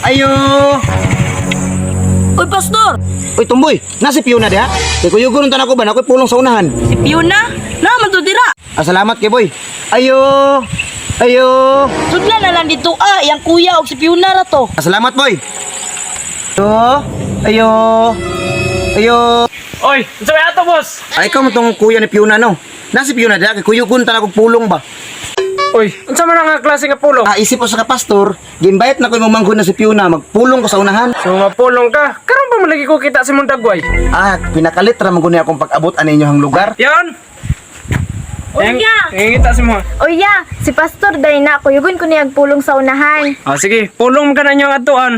Ayo. Uy, pastor! Uy, tumboy. Nasi piyo na diha. Kay kuyugon unta nako ba na ko'y pulong sa unahan. Si Piona? Naman to dira! Salamat kay boy. Ayo. Ayo. Sudla na lang dito yang kuya o si Piona ra to. Salamat boy. Ayo. Ayo. Ayo. Oy, unsa may ato, boss? Ay ikaw mo tong kuya ni Piona no. Nasi piyo na diha kay kuyugon unta nako pulong ba. Oy, unsa man nga klase nga pulong? Isip ko sa pastor, ginbayat na ko imong manghod na si Piona magpulong ko sa unahan. So mapulong ka. Karon pa malagi ko kita si Mundagway. Pinakalit ra man guni akong pag-abot ani inyong lugar. Yan. Uya! Ngita si mo. Uya, si Pastor day na kuyugon ko niyag pulong sa unahan. Sige, pulong ka na niyo ang atuan.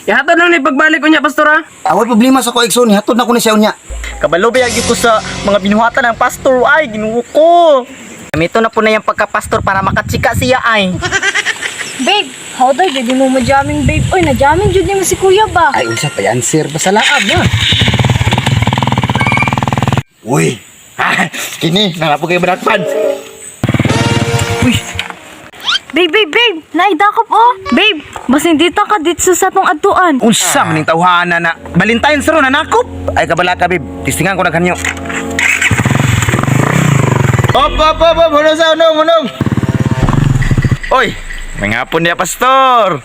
Ihatod lang ni pagbalik ko niya, pastor ha. Away problema sa ko igsoon, hatod na ko ni siya unya. Kabalo ba ko sa mga binuhatan ng pastor ay ginuo ko. Gamito na po na yung pagka-pastor para makatsika siya ay. Babe, how day di mo ma-jamming babe? Uy, na-jamming jud ni mo si kuya ba? Ay unsa pa yan sir, basalaab na. Uy, kini nanapo kayo banakpan. Babe, naidakop oh. Babe, basin dito ka dito sa tong adtuan. Unsa man ning tawhana na Valentine's ro na nakop. Ay kabala ka bib, tistingan ko na kanyo. Op, hunong. Oy, may ngapon niya pastor.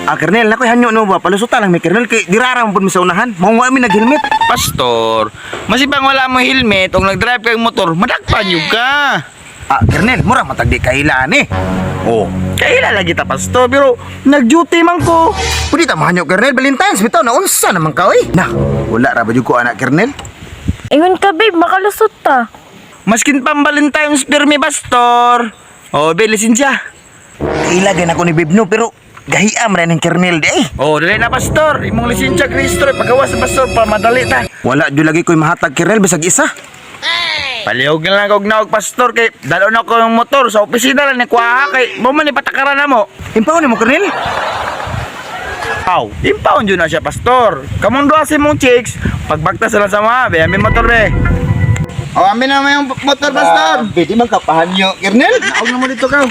Kernel, nakoy hanyo no ba? Palusutan lang may kernel kay dirara mo pud mi sa unahan. Mao wa mi nag-helmet. Pastor, masibang wala mo helmet o nag-drive kang motor, madakpan yung ka. Kernel, mura matag di kailan eh. Oh, kaila lagi ta pastor, pero nag-duty man ko. Pwede ta mahanyo kernel, Valentine's bitaw na unsa naman ka oy. Na, wala ra ba jud ko anak kernel? Ingon ka babe, makalusot ta. Maskin pang Valentine's pirmi pastor. Oh, be lisensya. Ilagay na ko ni Bibno pero gahiam ra ning kernel di eh. Oh, dali na pastor. Imong lisensya Kristo pagawas sa pastor para madali ta. Wala jud lagi ko'y mahatag kernel bisag isa. Palihog na lang kog naog pastor kay dalo na ko yung motor sa opisina lang ni kuha kay mo man ipatakaran na mo. Impaw ni mo kernel. Aw, impawn jud na siya pastor. Kamong duha si mong chicks, pagbakta sila sa mga, be, amin motor be. Oh, amin na yung motor pastor. Pwede man kapahanyo kernel. Huwag na mo dito ka.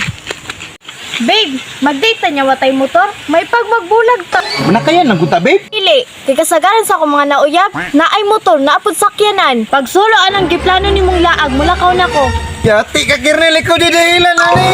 Babe, mag-date niya watay motor. May pag magbulag ta. Mana kaya nang guta babe? Dili, kay kasagaran sa akong mga nauyab, naay motor, naapod sakyanan. Pag solo anang giplano ni mong laag, mulakaw na ko. Yati ka kernel ko di dahilan ani.